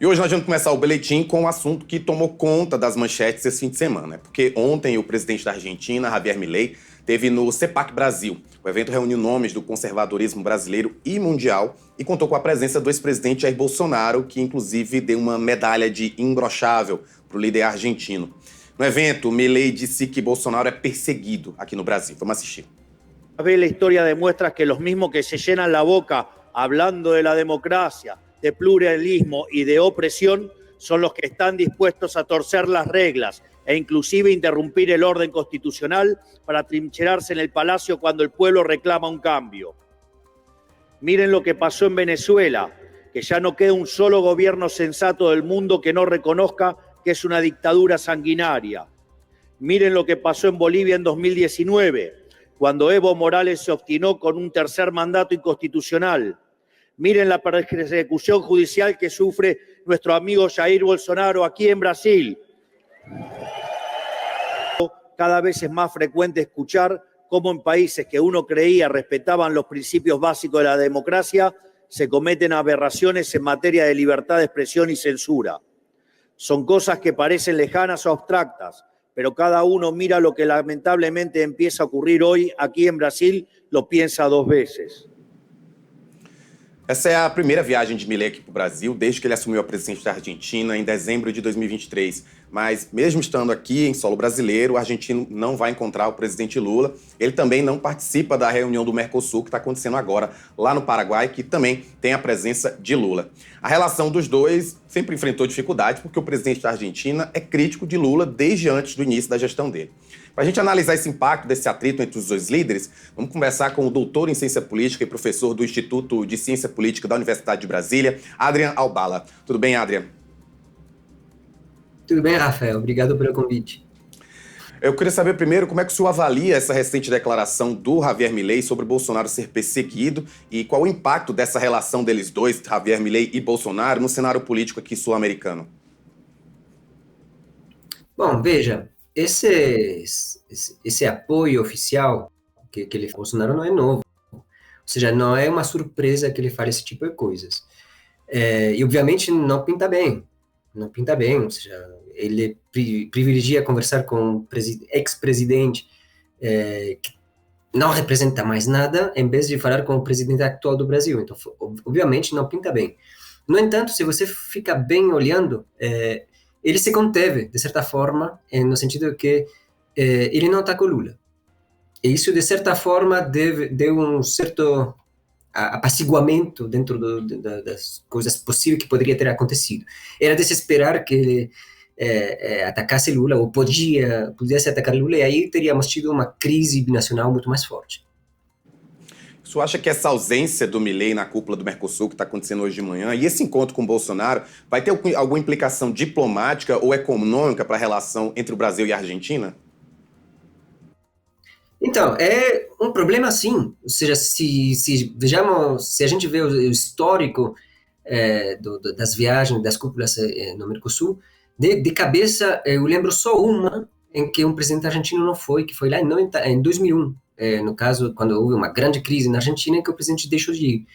E hoje nós vamos começar o boletim com um assunto que tomou conta das manchetes esse fim de semana. Porque ontem o presidente da Argentina, Javier Milei, esteve no CEPAC Brasil. O evento reuniu nomes do conservadorismo brasileiro e mundial e contou com a presença do ex-presidente Jair Bolsonaro, que inclusive deu uma medalha de imbrochável para o líder argentino. No evento, Milei disse que Bolsonaro é perseguido aqui no Brasil. Vamos assistir. La historia demuestra que los mismos que se llenan la boca hablando de la democracia, de pluralismo y de opresión son los que están dispuestos a torcer las reglas e inclusive interrumpir el orden constitucional para trincherarse en el palacio cuando el pueblo reclama un cambio. Miren lo que pasó en Venezuela, que ya no queda un solo gobierno sensato del mundo que no reconozca que es una dictadura sanguinaria. Miren lo que pasó en Bolivia en 2019, cuando Evo Morales se obstinó con un tercer mandato inconstitucional. Miren la persecución judicial que sufre nuestro amigo Jair Bolsonaro aquí en Brasil. Cada vez es más frecuente escuchar cómo en países que uno creía respetaban los principios básicos de la democracia se cometen aberraciones en materia de libertad de expresión y censura. Son cosas que parecen lejanas o abstractas, pero cada uno mira lo que lamentablemente empieza a ocurrir hoy aquí en Brasil, lo piensa dos veces. Essa é a primeira viagem de Milei aqui para o Brasil, desde que ele assumiu a presidência da Argentina em dezembro de 2023. Mas, mesmo estando aqui em solo brasileiro, o argentino não vai encontrar o presidente Lula. Ele também não participa da reunião do Mercosul, que está acontecendo agora lá no Paraguai, que também tem a presença de Lula. A relação dos dois sempre enfrentou dificuldades, porque o presidente da Argentina é crítico de Lula desde antes do início da gestão dele. Para a gente analisar esse impacto desse atrito entre os dois líderes, vamos conversar com o doutor em ciência política e professor do Instituto de Ciência Política da Universidade de Brasília, Adrian Albala. Tudo bem, Adrian? Tudo bem, Rafael. Obrigado pelo convite. Eu queria saber primeiro como é que o senhor avalia essa recente declaração do Javier Milei sobre Bolsonaro ser perseguido e qual o impacto dessa relação deles dois, Javier Milei e Bolsonaro, no cenário político aqui sul-americano. Bom, veja, esse apoio oficial que ele Bolsonaro não é novo. Ou seja, não é uma surpresa que ele fale esse tipo de coisas. E, obviamente, não pinta bem. Não pinta bem, ou seja, ele privilegia conversar com o ex-presidente que não representa mais nada, em vez de falar com o presidente atual do Brasil. Então, obviamente, não pinta bem. No entanto, se você fica bem olhando, ele se conteve, de certa forma, no sentido que ele não atacou Lula. E isso, de certa forma, deu um certo apaciguamento dentro das coisas possíveis que poderia ter acontecido. Era de se esperar que ele atacasse Lula, ou pudesse atacar Lula, e aí teríamos tido uma crise binacional muito mais forte. O senhor acha que essa ausência do Milei na cúpula do Mercosul, que está acontecendo hoje de manhã, e esse encontro com o Bolsonaro, vai ter alguma implicação diplomática ou econômica para a relação entre o Brasil e a Argentina? Então, é um problema sim. Ou seja, vejamos, se a gente vê o histórico das viagens, das cúpulas no Mercosul, de cabeça, eu lembro só uma em que um presidente argentino não foi, que foi lá em 2001. No caso, quando houve uma grande crise na Argentina, em que o presidente deixou de ir.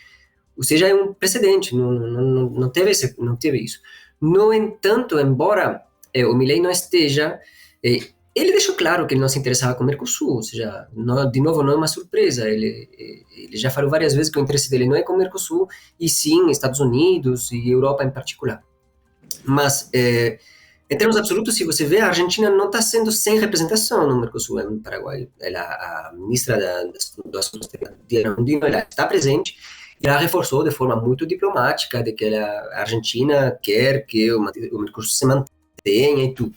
Ou seja, é um precedente, não teve isso. No entanto, embora o Milei não esteja, ele deixou claro que ele não se interessava com o Mercosul, ou seja, de novo, não é uma surpresa, ele já falou várias vezes que o interesse dele não é com o Mercosul, e sim Estados Unidos e Europa em particular. Mas, em termos absolutos, se você vê, a Argentina não está sendo sem representação no Mercosul, no Paraguai. A ministra do Assuntos Diana Mondino, ela está presente e ela reforçou de forma muito diplomática de que a Argentina quer que o Mercosul se mantenha e tudo.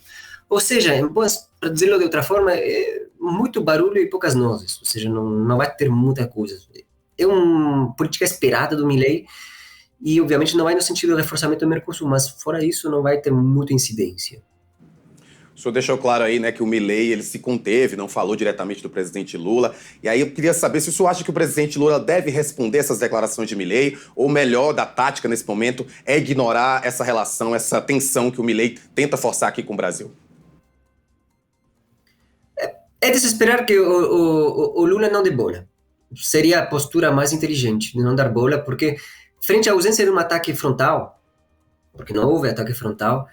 Ou seja, para dizê-lo de outra forma, é muito barulho e poucas nozes, ou seja, não vai ter muita coisa. É uma política esperada do Milei, e obviamente não vai no sentido do reforçamento do Mercosul, mas fora isso não vai ter muita incidência. O senhor deixou claro aí, né, que o Milei, ele se conteve, não falou diretamente do presidente Lula, e aí eu queria saber se o senhor acha que o presidente Lula deve responder essas declarações de Milei, ou o melhor da tática nesse momento é ignorar essa relação, essa tensão que o Milei tenta forçar aqui com o Brasil. É de se esperar que o Lula não dê bola. Seria a postura mais inteligente, de não dar bola, porque frente à ausência de um ataque frontal, porque não houve ataque frontal,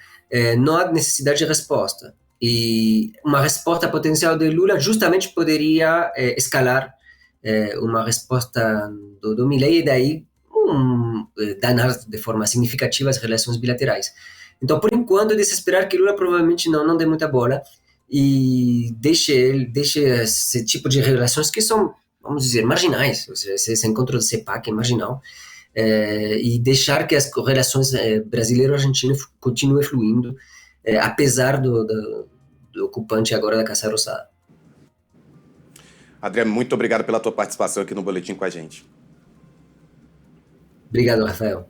não há necessidade de resposta. E uma resposta potencial de Lula justamente poderia escalar uma resposta do Milei e daí danar de forma significativa as relações bilaterais. Então, por enquanto, é de se esperar que Lula provavelmente não dê muita bola e deixe esse tipo de relações que são, vamos dizer, marginais. Ou seja, esse encontro do CEPAC é marginal, e deixar que as relações brasileiro-argentino continuem fluindo, apesar do ocupante agora da Casa Rosada. André, muito obrigado pela tua participação aqui no Boletim com a gente. Obrigado, Rafael.